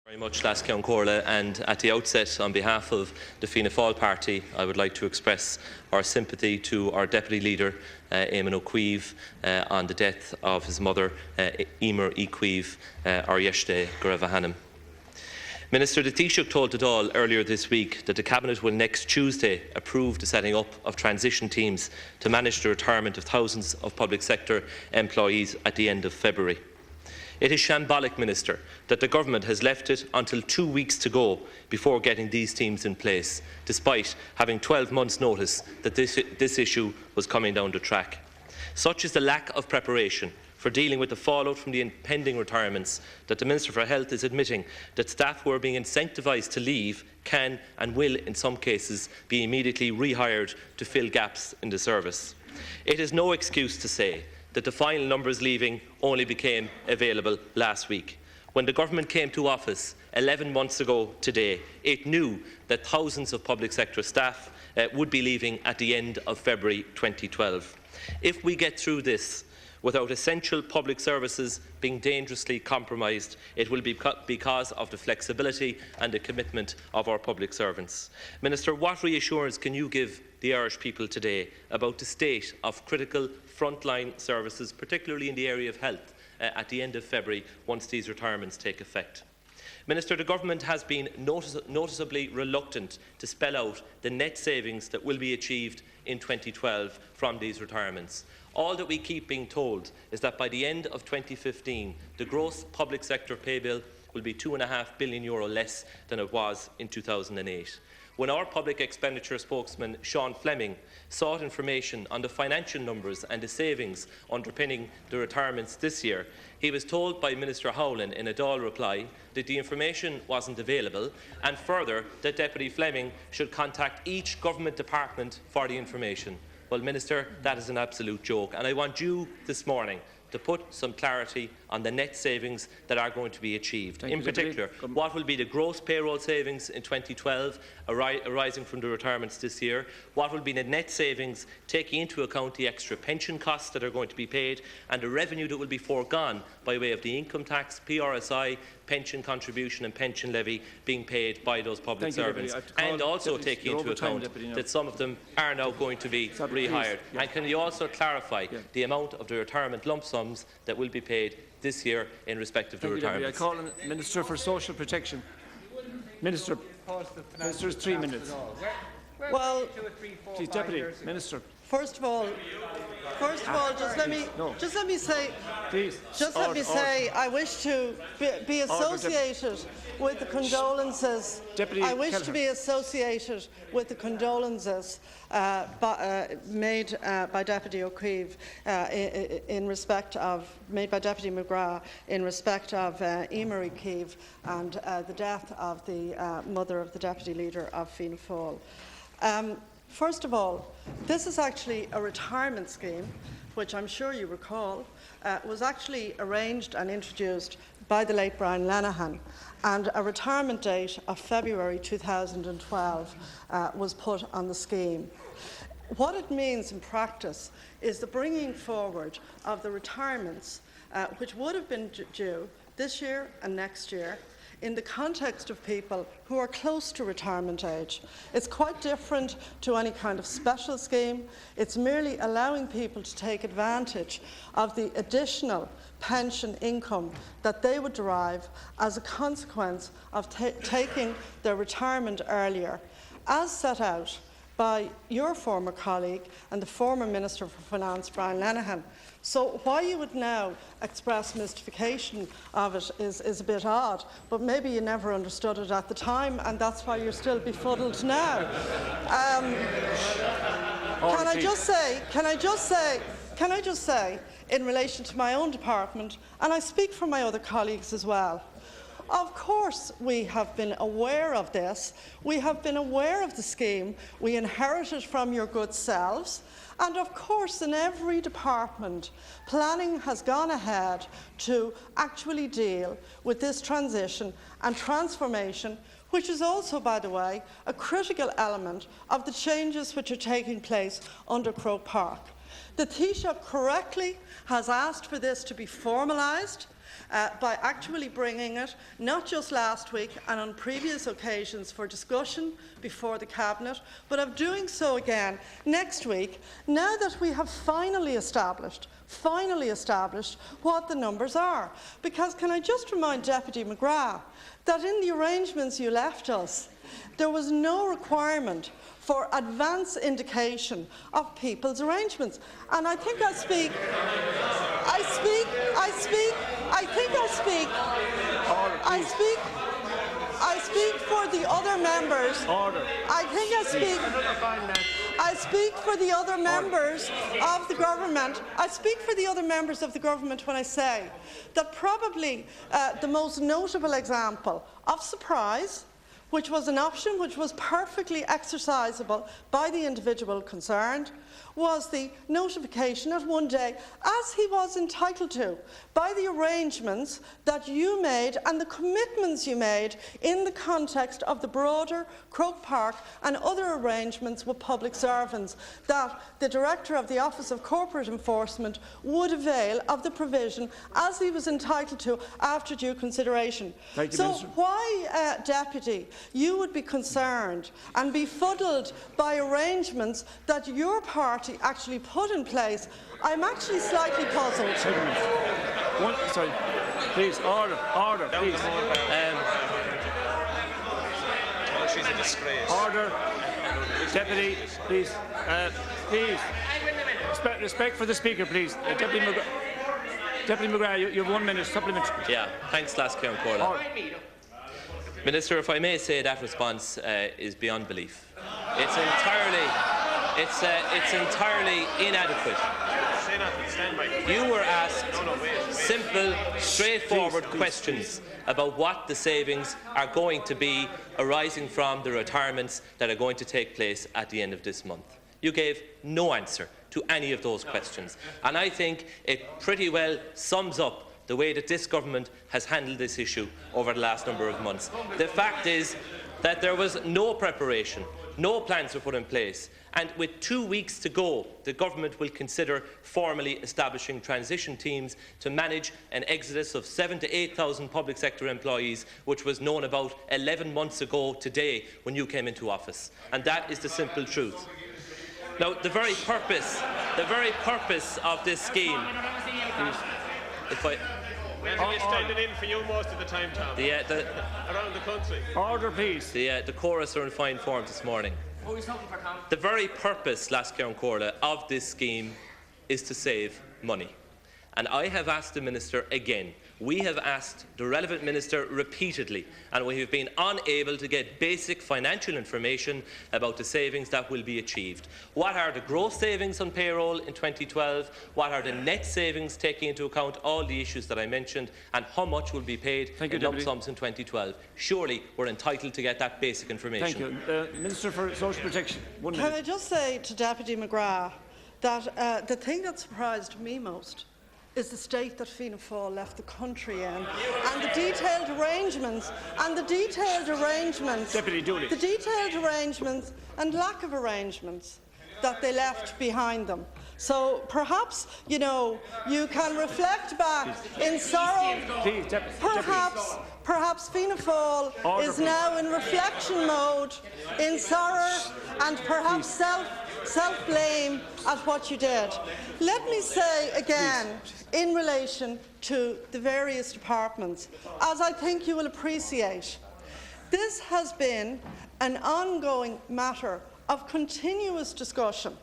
Very much, Lascion Corla, and at the outset, on behalf of the Fianna Fáil party, I would like to express our sympathy to our Deputy Leader, Eamon O'Queeve, on the death of his mother, Emer Equeeve, ar yesterday go raibh a hanam. Minister, the Taoiseach told it all earlier this week that the Cabinet will next Tuesday approve the setting up of transition teams to manage the retirement of thousands of public sector employees at the end of February. It is shambolic, Minister, that the Government has left it until 2 weeks to go before getting these teams in place, despite having 12 months' notice that this issue was coming down the track. Such is the lack of preparation for dealing with the fallout from the impending retirements that the Minister for Health is admitting that staff who are being incentivised to leave can and will, in some cases, be immediately rehired to fill gaps in the service. It is no excuse to say that the final numbers leaving only became available last week. When the Government came to office 11 months ago today, it knew that thousands of public sector staff would be leaving at the end of February 2012. If we get through this without essential public services being dangerously compromised, it will be because of the flexibility and the commitment of our public servants. Minister, what reassurance can you give the Irish people today about the state of critical frontline services, particularly in the area of health, at the end of February once these retirements take effect? Minister, the Government has been noticeably reluctant to spell out the net savings that will be achieved in 2012 from these retirements. All that we keep being told is that by the end of 2015, the gross public sector pay bill will be €2.5 billion less than it was in 2008. When our public expenditure spokesman, Sean Fleming, sought information on the financial numbers and the savings underpinning the retirements this year, he was told by Minister Howlin in a Dáil reply that the information wasn't available, and further that Deputy Fleming should contact each government department for the information. Well, Minister, that is an absolute joke, and I want you this morning to put some clarity on the net savings that are going to be achieved. In particular, what will be the gross payroll savings in 2012 arising from the retirements this year? What will be the net savings taking into account the extra pension costs that are going to be paid and the revenue that will be foregone by way of the income tax, PRSI, pension contribution and pension levy being paid by those public servants, and also taking into account that some of them are now going to be rehired. Yeah. And can you also clarify the amount of the retirement lump sums that will be paid this year in respect of the retirements? I call on the Minister for Social Protection. Minister, Minister's 3 minutes. Well, please, Deputy Minister. First of all, just let me say, I wish to be associated with the condolences. I wish to be associated with the condolences made by Deputy O'Queeve made by Deputy McGrath in respect of Emer Equeeve and the death of the mother of the Deputy Leader of Fianna Fáil. First of all, this is actually a retirement scheme, which I'm sure you recall, was actually arranged and introduced by the late Brian Lenihan, and a retirement date of February 2012 was put on the scheme. What it means in practice is the bringing forward of the retirements which would have been due this year and next year, in the context of people who are close to retirement age. It's quite different to any kind of special scheme. It's merely allowing people to take advantage of the additional pension income that they would derive as a consequence of taking their retirement earlier, as set out by your former colleague and the former Minister for Finance, Brian Lenihan. So why you would now express mystification of it is a bit odd, but maybe you never understood it at the time, and that's why you're still befuddled now. Can I just say, in relation to my own department, and I speak for my other colleagues as well, of course we have been aware of this. We have been aware of the scheme. We inherited from your good selves. And of course, in every department, planning has gone ahead to actually deal with this transition and transformation, which is also, by the way, a critical element of the changes which are taking place under Croke Park. The Taoiseach correctly has asked for this to be formalised. by actually bringing it, not just last week and on previous occasions, for discussion before the Cabinet, but of doing so again next week, now that we have finally established what the numbers are. Because can I just remind Deputy McGrath that in the arrangements you left us, there was no requirement for advance indication of people's arrangements. And I think I speak for the other members. Order. I speak for the other members of the government. I speak for the other members of the government when I say that probably the most notable example of surprise, which was an option which was perfectly exercisable by the individual concerned, was the notification at one day, as he was entitled to, by the arrangements that you made and the commitments you made in the context of the broader Croke Park and other arrangements with public servants, that the Director of the Office of Corporate Enforcement would avail of the provision as he was entitled to after due consideration. Thank you, so Minister. why, Deputy, you would be concerned and befuddled by arrangements that your party actually put in place, I'm actually slightly puzzled. Sorry. Please, order, please. She's a disgrace. Order. Deputy, please. Please. Respect for the Speaker, please. Deputy McGrath, you have 1 minute. Supplementary. Yeah, thanks, Lascar and Corla. Minister, if I may say, that response is beyond belief. It's entirely inadequate. You were asked simple, straightforward questions about what the savings are going to be arising from the retirements that are going to take place at the end of this month. You gave no answer to any of those questions, and I think it pretty well sums up the way that this government has handled this issue over the last number of months. The fact is that there was no preparation, no plans were put in place, and with 2 weeks to go, the government will consider formally establishing transition teams to manage an exodus of 7,000 to 8,000 public sector employees, which was known about 11 months ago today when you came into office. And that is the simple truth. Now, the very purpose of this scheme, We're standing in for you most of the time, Tom. Around the country. Order, please. The chorus are in fine form this morning. The very purpose, Lascar and Corla, of this scheme is to save money. And I have asked the Minister again. We have asked the relevant Minister repeatedly, and we have been unable to get basic financial information about the savings that will be achieved. What are the gross savings on payroll in 2012? What are the net savings, taking into account all the issues that I mentioned? And how much will be paid in lump sums in 2012? Surely we're entitled to get that basic information. Thank you. Minister for Social Protection. 1 minute. Can I just say to Deputy McGrath that the thing that surprised me most is the state that Fianna Fáil left the country in, and the detailed arrangements, Deputy Dooley. the detailed arrangements and lack of arrangements that they left behind them. So perhaps, you can reflect back in sorrow. Please, Perhaps Fianna Fáil is now in reflection mode, in sorrow, and perhaps self-blame at what you did. Let me say again, in relation to the various departments, as I think you will appreciate, this has been an ongoing matter of continuous discussion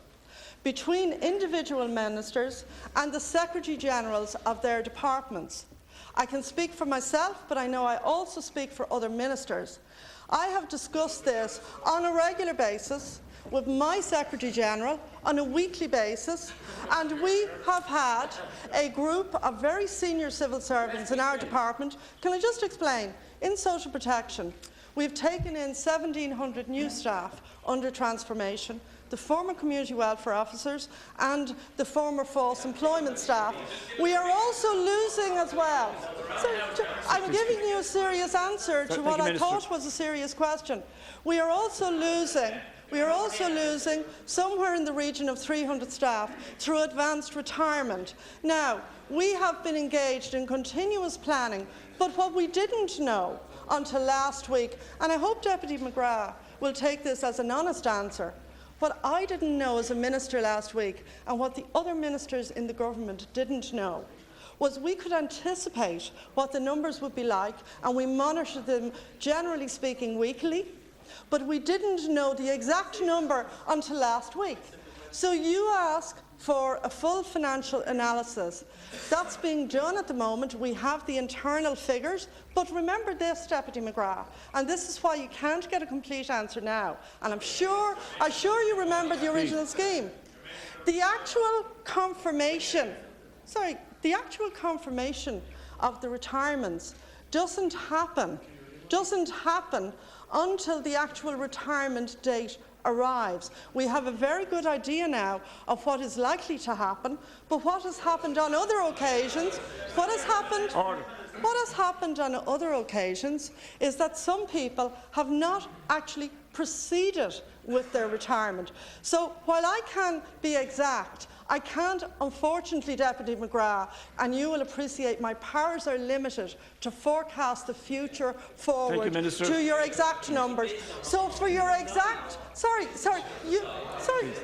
between individual ministers and the Secretary-Generals of their departments. I can speak for myself, but I know I also speak for other ministers. I have discussed this on a regular basis with my Secretary-General on a weekly basis, and we have had a group of very senior civil servants in our department. Can I just explain? In social protection, We've taken in 1,700 new staff under transformation, the former community welfare officers and the former false employment staff. We are also losing as well. So, I'm giving you a serious answer to what I thought was a serious question. We are also losing somewhere in the region of 300 staff through advanced retirement. Now, we have been engaged in continuous planning, but what we didn't know until last week, and I hope Deputy McGrath will take this as an honest answer, what I didn't know as a minister last week, and what the other ministers in the government didn't know, was we could anticipate what the numbers would be like, and we monitored them, generally speaking, weekly, but we didn't know the exact number until last week. So you ask for a full financial analysis. That's being done at the moment. We have the internal figures, but remember this, Deputy McGrath, and this is why you can't get a complete answer now, and I'm sure you remember the original scheme. The actual confirmation of the retirements doesn't happen until the actual retirement date arrives. We have a very good idea now of what is likely to happen, but what has happened on other occasions, what has happened on other occasions is that some people have not actually proceeded with their retirement. So while I can be exact, I can't, unfortunately, Deputy McGrath, and you will appreciate my powers are limited to forecast the future forward to your exact numbers. So for your exact,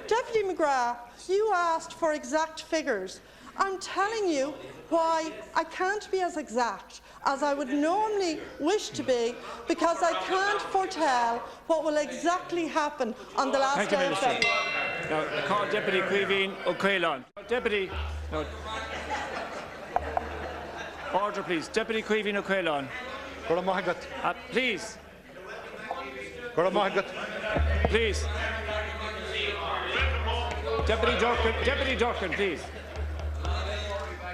Deputy McGrath, you asked for exact figures. I'm telling you why I can't be as exact as I would normally wish to be, because I can't foretell what will exactly happen on the last day of February. Now, I call Deputy Caoimhín O'Caolan. Deputy, no. Order, please. Deputy Caoimhín O'Caolan. Please. Please. Deputy Durkin, please.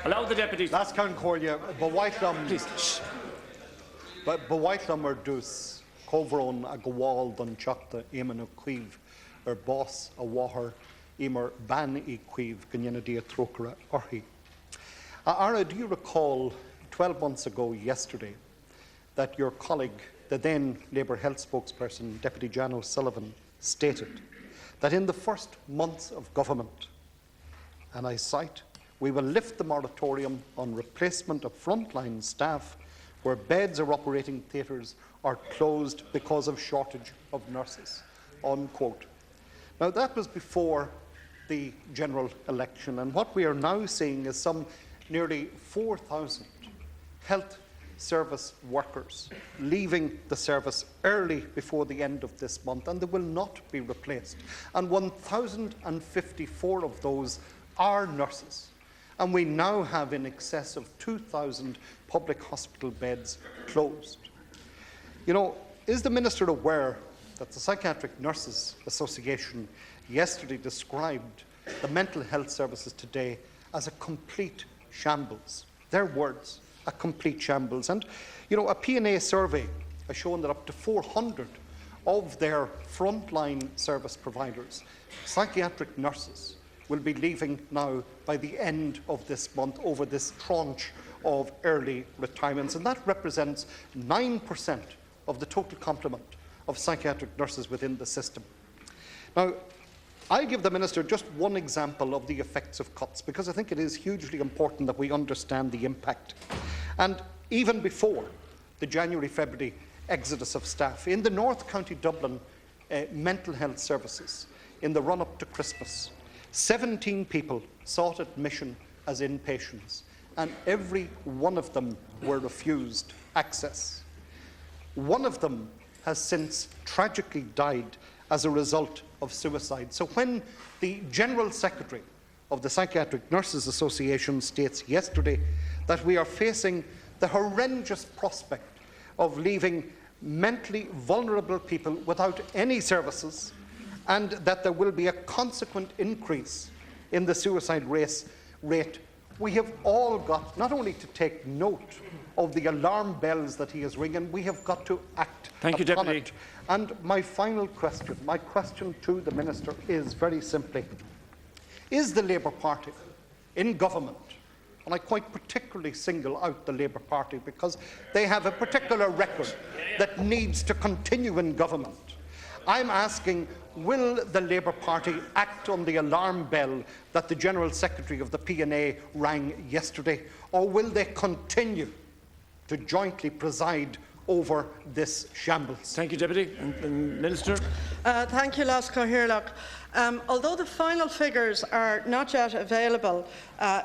Allow the deputy. Last count Corlia, Bawaitam. Please. Shh. Bawaitam or Dus, Covron, a Gawal, Dun Chapta, Eamon O'Queeve, or Boss, a Wahar, Emer Ban Equeeve, Ganyanadi Trokra, Orhi. Ara, do you recall 12 months ago yesterday that your colleague, the then Labour Health spokesperson, Deputy Jan O'Sullivan, stated that in the first months of government, and I cite, we will lift the moratorium on replacement of frontline staff where beds or operating theatres are closed because of shortage of nurses, unquote. Now, that was before the general election, and what we are now seeing is some nearly 4,000 health service workers leaving the service early before the end of this month, and they will not be replaced. And 1,054 of those are nurses. And we now have in excess of 2,000 public hospital beds closed. You know, is the Minister aware that the Psychiatric Nurses Association yesterday described the mental health services today as a complete shambles? Their words, a complete shambles. And, you know, a P&A survey has shown that up to 400 of their frontline service providers, psychiatric nurses, will be leaving now by the end of this month over this tranche of early retirements, and that represents 9% of the total complement of psychiatric nurses within the system. Now, I'll give the Minister just one example of the effects of cuts, because I think it is hugely important that we understand the impact. And even before the January-February exodus of staff, in the North County Dublin mental health services, in the run-up to Christmas, 17 people sought admission as inpatients, and every one of them were refused access. One of them has since tragically died as a result of suicide. So when the General Secretary of the Psychiatric Nurses Association states yesterday that we are facing the horrendous prospect of leaving mentally vulnerable people without any services, and that there will be a consequent increase in the suicide rate, we have all got not only to take note of the alarm bells that he is ringing. We have got to act Thank you, upon Deputy. it. And my final question, my question to the Minister is very simply, is the Labour Party in government, and I quite particularly single out the Labour Party because they have a particular record that needs to continue in government. I'm asking, will the Labour Party act on the alarm bell that the General Secretary of the PNA rang yesterday, or will they continue to jointly preside over this shambles? Thank you, Deputy. And Minister. Thank you, Lasco Hirlock. Although the final figures are not yet available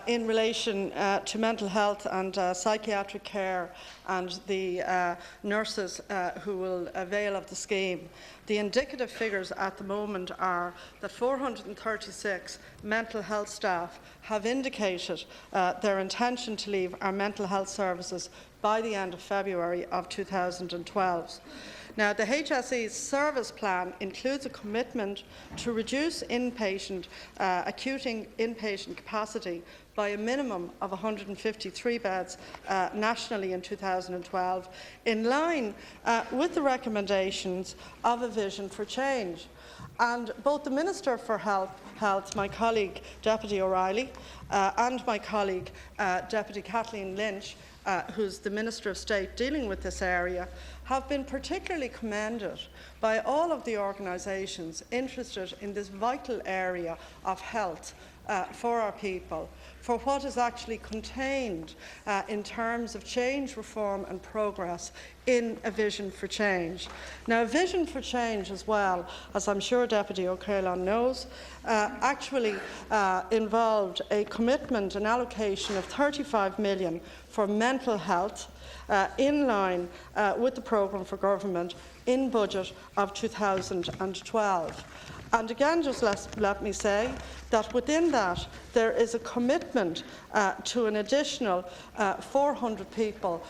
in relation to mental health and psychiatric care and the nurses who will avail of the scheme, the indicative figures at the moment are that 436 mental health staff have indicated their intention to leave our mental health services by the end of February of 2012. Now, the HSE's service plan includes a commitment to reduce inpatient, acute inpatient capacity by a minimum of 153 beds nationally in 2012, in line with the recommendations of a vision for change. And both the Minister for Health, my colleague Deputy O'Reilly, and my colleague Deputy Kathleen Lynch, who's the Minister of State dealing with this area, have been particularly commended by all of the organisations interested in this vital area of health for our people, for what is actually contained in terms of change, reform and progress in a vision for change. Now, a vision for change, as well, as I'm sure Deputy O'Callaghan knows, actually involved a commitment, an allocation of 35 million for mental health, in line with the programme for government in budget of 2012. And again, just let me say that within that there is a commitment to an additional 400 people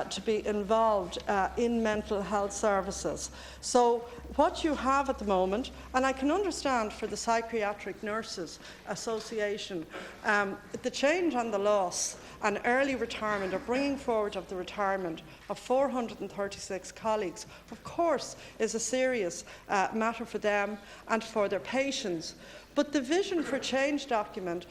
to be involved in mental health services. So what you have at the moment, and I can understand for the Psychiatric Nurses Association, the change on the loss and early retirement, or bringing forward of the retirement of 436 colleagues, of course, is a serious matter for them and for their patients. But the Vision for Change document,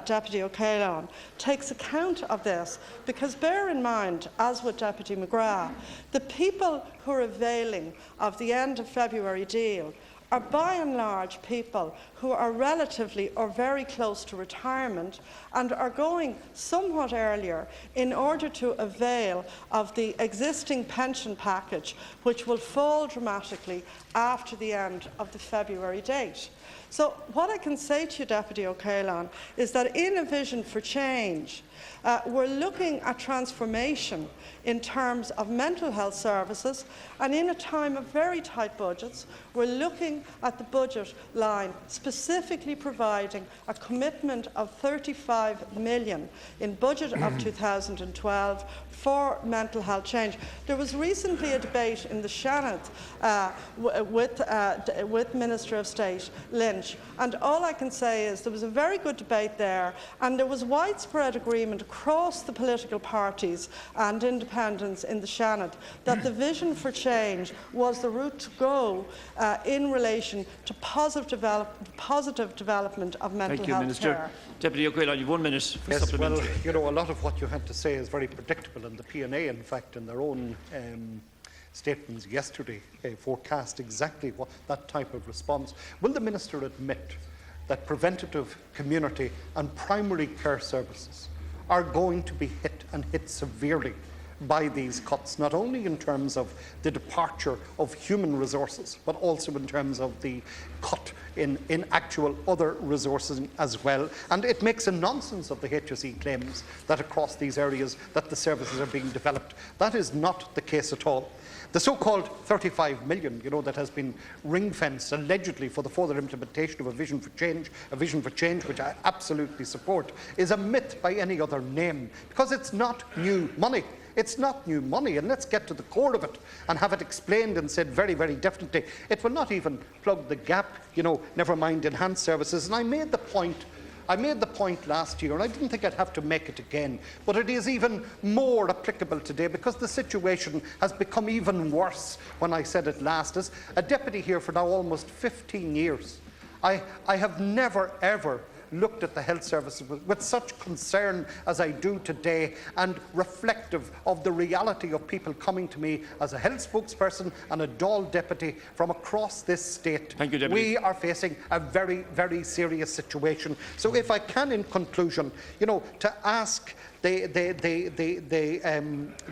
Deputy O'Callaghan, takes account of this, because bear in mind, as with Deputy McGrath, the people who are availing of the end of February deal are by and large people who are relatively or very close to retirement and are going somewhat earlier in order to avail of the existing pension package, which will fall dramatically after the end of the February date. So what I can say to you, Deputy O'Callaghan, is that in a vision for change, we're looking at transformation in terms of mental health services, and in a time of very tight budgets, we're looking at the budget line specifically providing a commitment of 35 million in budget of 2012 for mental health change. There was recently a debate in the Shannon with Minister of State Lynch, and all I can say is there was a very good debate there, and there was widespread agreement across the political parties and independents in the Shannon that the vision for change was the route to go in relation to positive development of mental health Minister. care. Deputy O'Callaghan, you have 1 minute for Yes, well, supplementary. you know, a lot of what you had to say is very predictable, and the PNA, in fact, in their own statements yesterday, forecast exactly that type of response. Will the Minister admit that preventative, community and primary care services are going to be hit severely by these cuts, not only in terms of the departure of human resources, but also in terms of the cut in actual other resources as well? And it makes a nonsense of the HSE claims that across these areas that the services are being developed. That is not the case at all. The so-called 35 million, you know, that has been ring-fenced allegedly for the further implementation of a vision for change, which I absolutely support, is a myth by any other name, because it's not new money. It's not new money, and let's get to the core of it and have it explained and said very, very definitely. It will not even plug the gap, you know, never mind enhanced services. And I made the point I made the point last year, and I didn't think I'd have to make it again, but it is even more applicable today because the situation has become even worse when I said it last. As a deputy here for now almost 15 years, I have never, ever looked at the health services with such concern as I do today, and reflective of the reality of people coming to me as a health spokesperson and a Dáil deputy from across this state. Thank you, Deputy. We are facing a very, very serious situation. So if I can, in conclusion, to ask the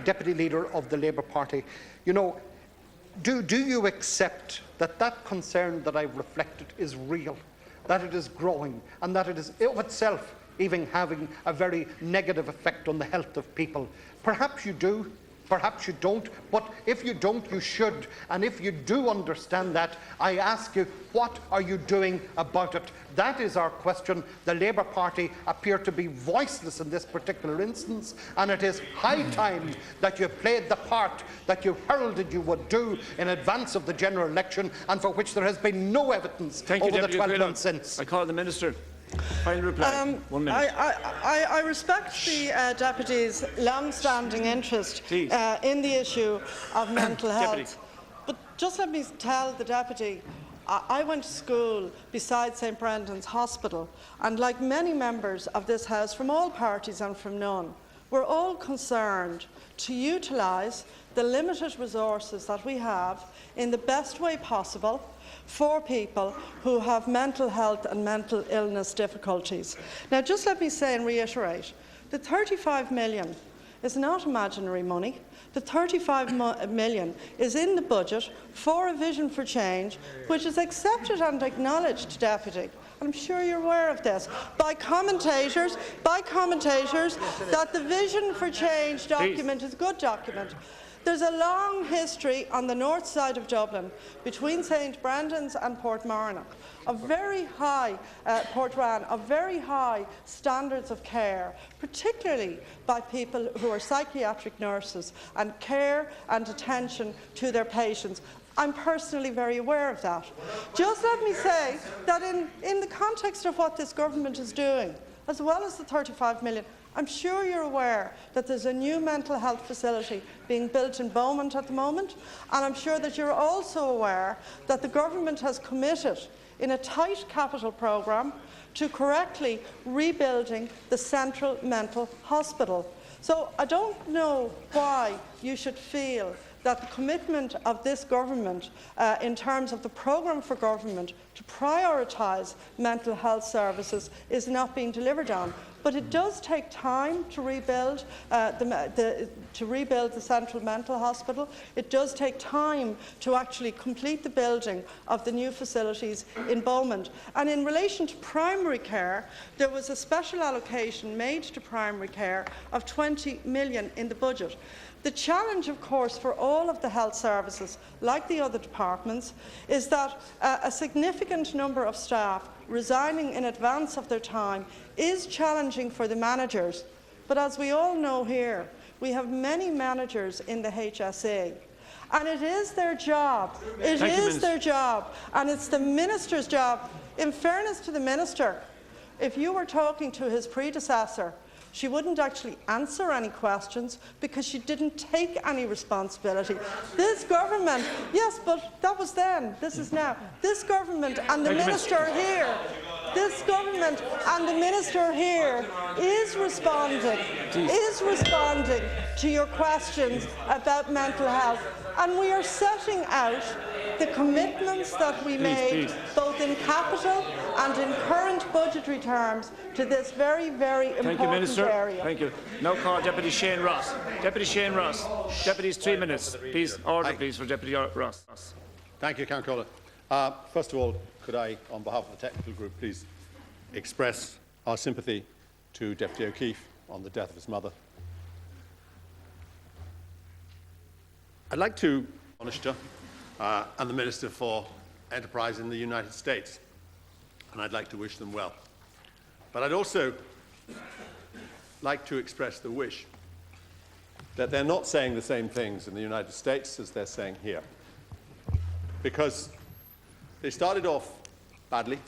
Deputy Leader of the Labour Party, do you accept that concern that I've reflected is real, that it is growing, and that it is of itself even having a very negative effect on the health of people? Perhaps you do, perhaps you don't, but if you don't, you should. And if you do understand that, I ask you, what are you doing about it? That is our question. The Labour Party appear to be voiceless in this particular instance, and it is high time that you played the part that you heralded you would do in advance of the general election, and for which there has been no evidence over the 12 months since. I call the Minister. Final reply. 1 minute. I respect the Deputy's long-standing interest in the issue of mental health. Deputy. But just let me tell the Deputy, I went to school beside St Brendan's Hospital, and like many members of this House from all parties and from none, we're all concerned to utilise the limited resources that we have in the best way possible for people who have mental health and mental illness difficulties. Now, just let me say and reiterate, the 35 million is not imaginary money. The 35 million is in the budget for a vision for change, which is accepted and acknowledged, Deputy. I'm sure you're aware of this, by commentators that the Vision for Change document is a good document. There's a long history on the north side of Dublin between St Brendan's and Portmarnock of very high of very high standards of care, particularly by people who are psychiatric nurses, and care and attention to their patients. I'm personally very aware of that. Just let me say that in the context of what this government is doing, as well as the 35 million, I'm sure you're aware that there's a new mental health facility being built in Beaumont at the moment, and I'm sure that you're also aware that the government has committed in a tight capital programme to correctly rebuilding the Central Mental Hospital. So I don't know why you should feel that the commitment of this government in terms of the programme for government to prioritise mental health services is not being delivered on. But it does take time to rebuild the Central Mental Hospital. It does take time to actually complete the building of the new facilities in Beaumont. And in relation to primary care, there was a special allocation made to primary care of 20 million in the budget. The challenge, of course, for all of the health services, like the other departments, is that a significant number of staff resigning in advance of their time is challenging for the managers. But as we all know here, we have many managers in the HSE. And it is their job. It is their job. And it's the Minister's job. In fairness to the Minister, if you were talking to his predecessor, she wouldn't actually answer any questions because she didn't take any responsibility. This government, yes, but that was then, this is now. This government and the Minister here, this government and the Minister here is responding to your questions about mental health. And we are setting out the commitments that we made, both in capital and in current budgetary terms, to this very, very important area. Thank you. Now call Deputy Shane Ross. Deputy Shane Ross. Deputies, 3 minutes. Please, order, please, for Deputy Ross. Thank you, Councillor. First of all, could I, on behalf of the technical group, please express our sympathy to Deputy O'Keefe on the death of his mother. I'd like to acknowledge and the Minister for Enterprise in the United States, and I'd like to wish them well. But I'd also like to express the wish that they're not saying the same things in the United States as they're saying here, because they started off badly.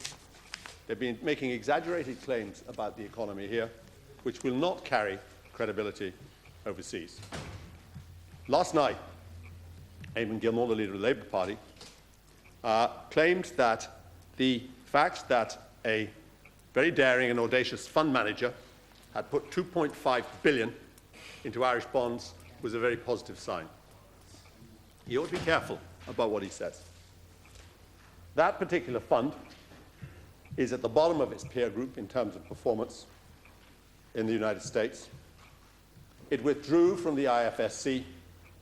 They've been making exaggerated claims about the economy here, which will not carry credibility overseas. Last night, Eamon Gilmore, the leader of the Labour Party, claimed that the fact that a very daring and audacious fund manager had put $2.5 billion into Irish bonds was a very positive sign. He ought to be careful about what he says. That particular fund is at the bottom of its peer group in terms of performance in the United States. It withdrew from the IFSC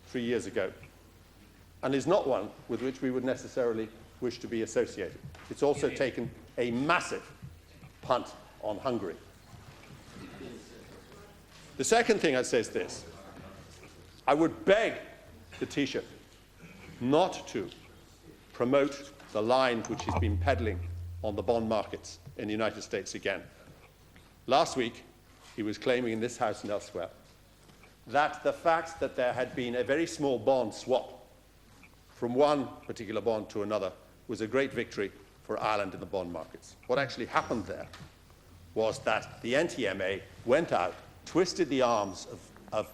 3 years ago and is not one with which we would necessarily wish to be associated. It's also taken a massive punt on Hungary. The second thing I'd say is this. I would beg the Taoiseach not to promote the line which he's been peddling on the bond markets in the United States again. Last week, he was claiming in this House and elsewhere that the fact that there had been a very small bond swap from one particular bond to another was a great victory for Ireland in the bond markets. What actually happened there was that the NTMA went out, twisted the arms of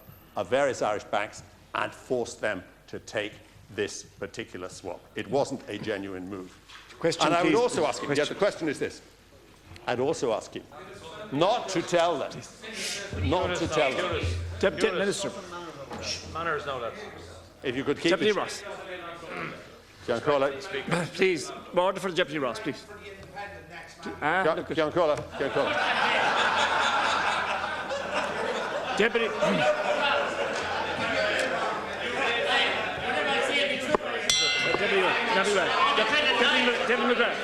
various Irish banks and forced them to take this particular swap. It wasn't a genuine move. Question, and I would please. also ask him, the question is this, I'd also ask him not to tell them, Deputy Minister. Manners now, lads. If you could keep Deputy it. Ross. John Corley. Please, order for the Deputy Ross, please. John Corley. Deputy. Deputy McGrath.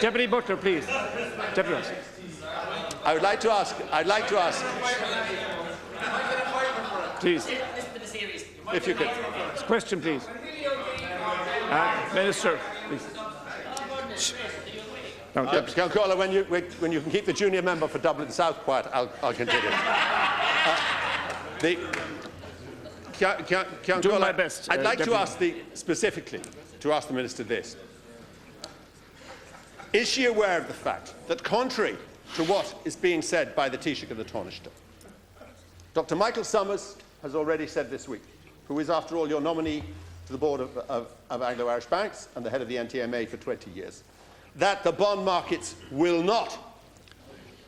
Deputy Butler, please. Deputy Ross. I'd like to ask. Please. If you could. Question, please. Minister, please. No, John Corley, when you can keep the junior member for Dublin South quiet, I'll continue. Do my best. I'd like to Deputy. ask specifically to ask the Minister this. Is she aware of the fact that, contrary to what is being said by the Taoiseach and the Taoiseach, Dr. Michael Summers has already said this week, who is, after all, your nominee to the board of Anglo-Irish Banks and the head of the NTMA for 20 years, that the bond markets will not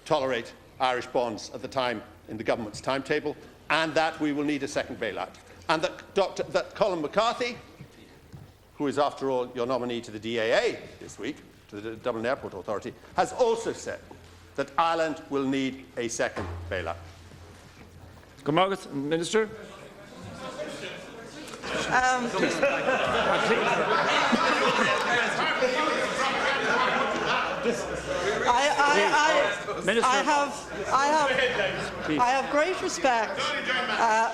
tolerate Irish bonds at the time in the government's timetable, and that we will need a second bailout. And that Colin McCarthy, who is, after all, your nominee to the DAA this week, to the Dublin Airport Authority, has also said that Ireland will need a second bailout. Good morning, Minister. I have great respect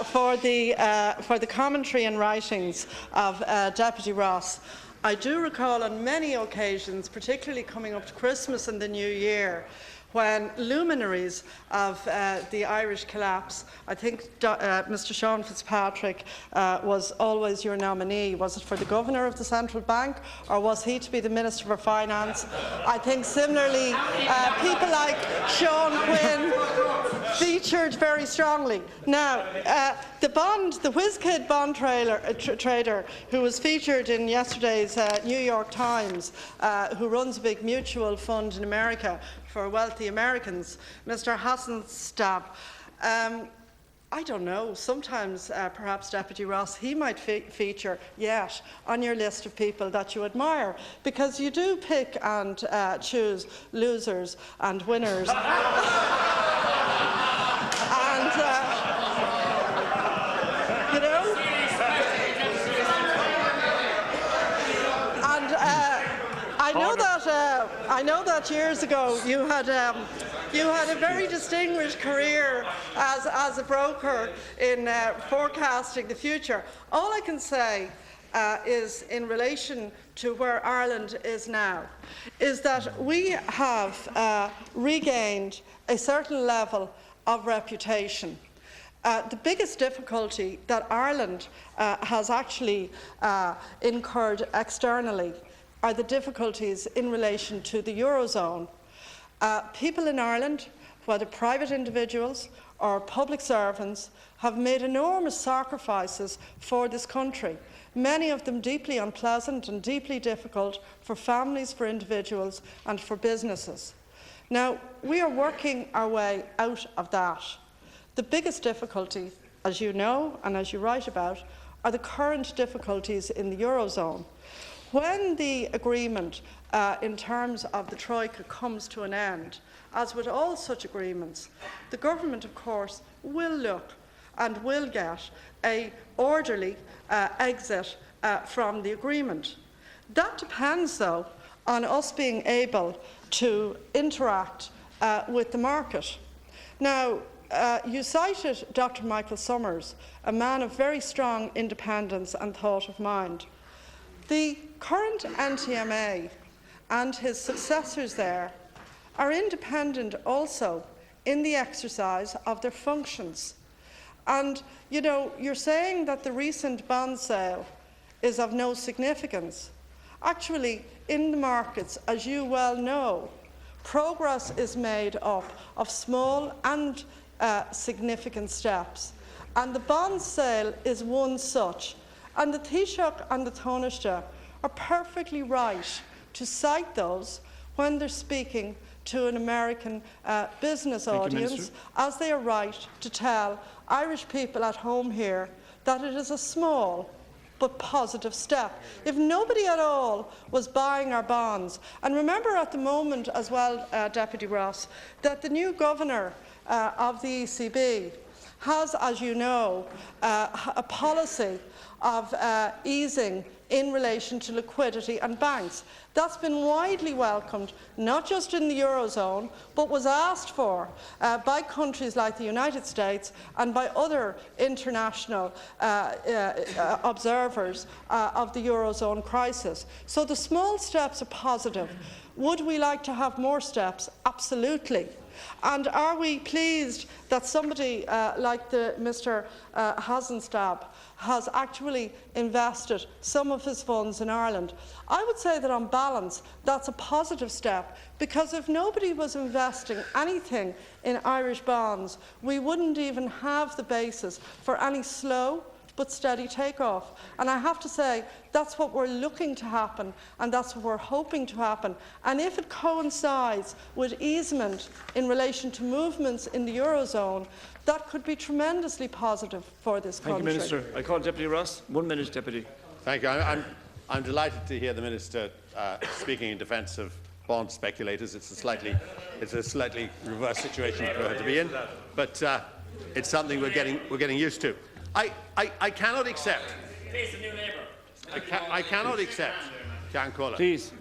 for the commentary and writings of Deputy Ross. I do recall on many occasions, particularly coming up to Christmas and the New Year, when luminaries of the Irish collapse, I think Mr. Sean Fitzpatrick was always your nominee. Was it for the Governor of the Central Bank, or was he to be the Minister for Finance? I think similarly people like Sean Quinn featured very strongly. Now, the WizKid bond trader who was featured in yesterday's New York Times, who runs a big mutual fund in America for wealthy Americans, Mr. Hassenstab. I don't know, sometimes perhaps Deputy Ross, he might feature yet on your list of people that you admire, because you do pick and choose losers and winners. And, you know, and I know that years ago you had a very distinguished career as a broker in forecasting the future. All I can say is, in relation to where Ireland is now, is that we have regained a certain level of reputation. The biggest difficulty that Ireland has actually incurred externally are the difficulties in relation to the Eurozone. People in Ireland, whether private individuals or public servants, have made enormous sacrifices for this country, many of them deeply unpleasant and deeply difficult for families, for individuals and for businesses. Now, we are working our way out of that. The biggest difficulty, as you know and as you write about, are the current difficulties in the Eurozone. When the agreement in terms of the Troika comes to an end, as with all such agreements, the government, of course, will look and will get an orderly exit from the agreement. That depends, though, on us being able to interact with the market. Now, you cited Dr. Michael Summers, a man of very strong independence and thought of mind. The current NTMA and his successors there are independent also in the exercise of their functions. And, you know, you're saying that the recent bond sale is of no significance. Actually, in the markets, as you well know, progress is made up of small and significant steps. And the bond sale is one such. And the Taoiseach and the Taoiseach are perfectly right to cite those when they're speaking to an American business audience, as they are right to tell Irish people at home here that it is a small but positive step. If nobody at all was buying our bonds, and remember at the moment as well, Deputy Ross, that the new governor of the ECB has, as you know, a policy of easing in relation to liquidity and banks. That's been widely welcomed, not just in the Eurozone, but was asked for by countries like the United States and by other international observers of the Eurozone crisis. So the small steps are positive. Would we like to have more steps? Absolutely. And are we pleased that somebody like Mr. Hasenstab has actually invested some of his funds in Ireland? I would say that on balance that's a positive step, because if nobody was investing anything in Irish bonds, we wouldn't even have the basis for any slow but steady takeoff. And I have to say, that's what we're looking to happen, and that's what we're hoping to happen. And if it coincides with easement in relation to movements in the Eurozone, that could be tremendously positive for this country. Thank you, Minister. I call Deputy Ross. 1 minute, Deputy. Thank you. I'm delighted to hear the Minister speaking in defence of bond speculators. It's a slightly reverse situation for her to be in, but it's something we're getting used to. I cannot accept. I cannot accept. Please,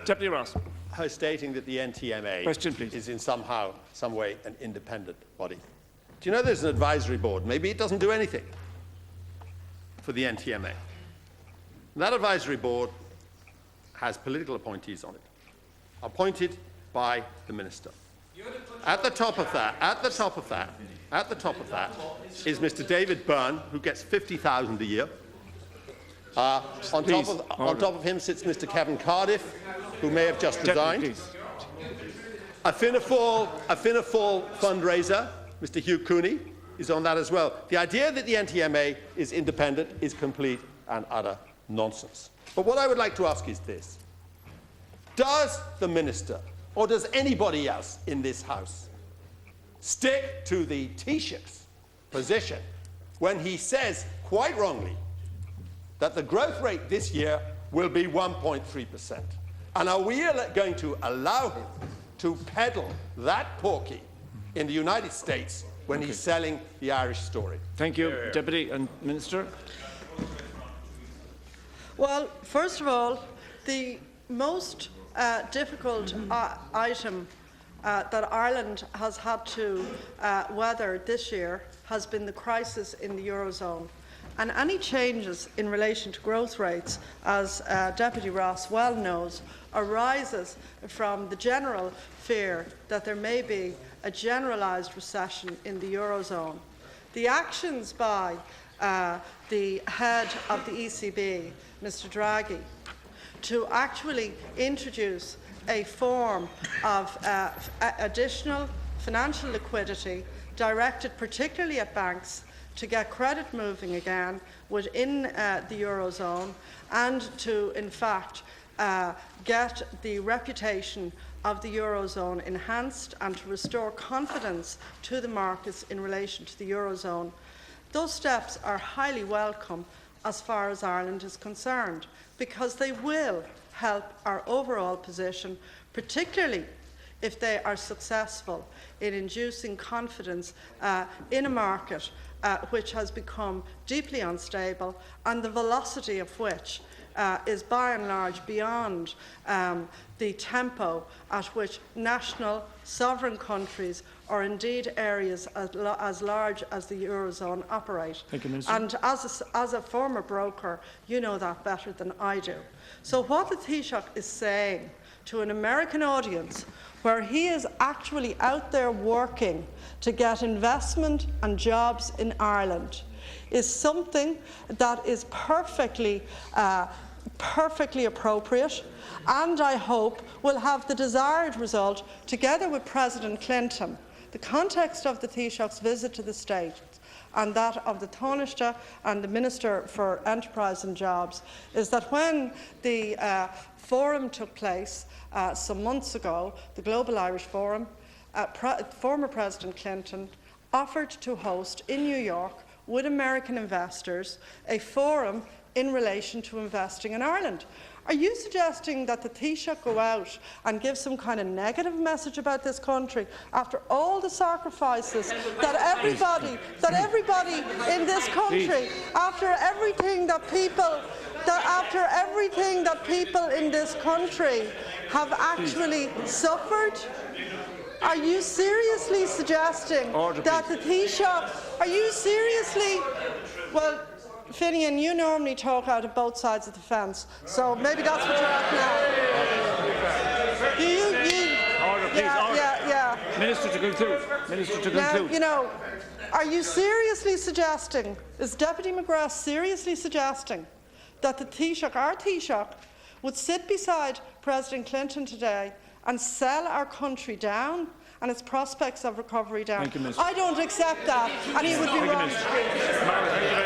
Deputy Ross. Her stating that the NTMA is in some way an independent body. Do you know there's an advisory board? Maybe it doesn't do anything for the NTMA. That advisory board has political appointees on it, appointed by the Minister. At the top of that is Mr. David Burton, who gets $50,000 a year. On top of him sits Mr. Kevin Cardiff, who may have just resigned. A Fianna Fáil fundraiser, Mr. Hugh Cooney, is on that as well. The idea that the NTMA is independent is complete and utter nonsense. But what I would like to ask is this. Does the Minister, or does anybody else in this House, stick to the Taoiseach's position when he says, quite wrongly, that the growth rate this year will be 1.3%? And are we going to allow him to peddle that porky in the United States when he's selling the Irish story? Thank you, Deputy and Minister. Well, first of all, the most difficult item that Ireland has had to weather this year has been the crisis in the Eurozone. And any changes in relation to growth rates, as Deputy Ross well knows, arises from the general fear that there may be a generalised recession in the Eurozone. The actions by the head of the ECB, Mr. Draghi, to actually introduce a form of additional financial liquidity directed particularly at banks to get credit moving again within the Eurozone, and to, in fact, get the reputation of the Eurozone enhanced and to restore confidence to the markets in relation to the Eurozone. Those steps are highly welcome as far as Ireland is concerned, because they will help our overall position, particularly if they are successful in inducing confidence in a market which has become deeply unstable, and the velocity of which is by and large beyond the tempo at which national sovereign countries, or indeed areas as large as the Eurozone, operate. Thank you, Minister. And as a former broker, you know that better than I do. So what the Taoiseach is saying to an American audience, where he is actually out there working to get investment and jobs in Ireland, is something that is perfectly appropriate, and I hope will have the desired result, together with President Clinton. The context of the Taoiseach's visit to the States and that of the Taoiseach and the Minister for Enterprise and Jobs is that when the forum took place some months ago, the Global Irish Forum, former President Clinton offered to host in New York with American investors a forum in relation to investing in Ireland. Are you suggesting that the Taoiseach go out and give some kind of negative message about this country after all the sacrifices that everybody in this country, after everything that people in this country have actually suffered? Are you seriously suggesting that the Taoiseach? Are you seriously? Well, Finian, you normally talk out of both sides of the fence, so maybe that's what you're at now. Order, please. Yeah. Minister to conclude. Minister to conclude. Now, you know, are you seriously suggesting, is Deputy McGrath seriously suggesting that the Taoiseach, our Taoiseach, would sit beside President Clinton today and sell our country down and its prospects of recovery down? Thank you, Minister. I don't accept that, and he would be wrong to do.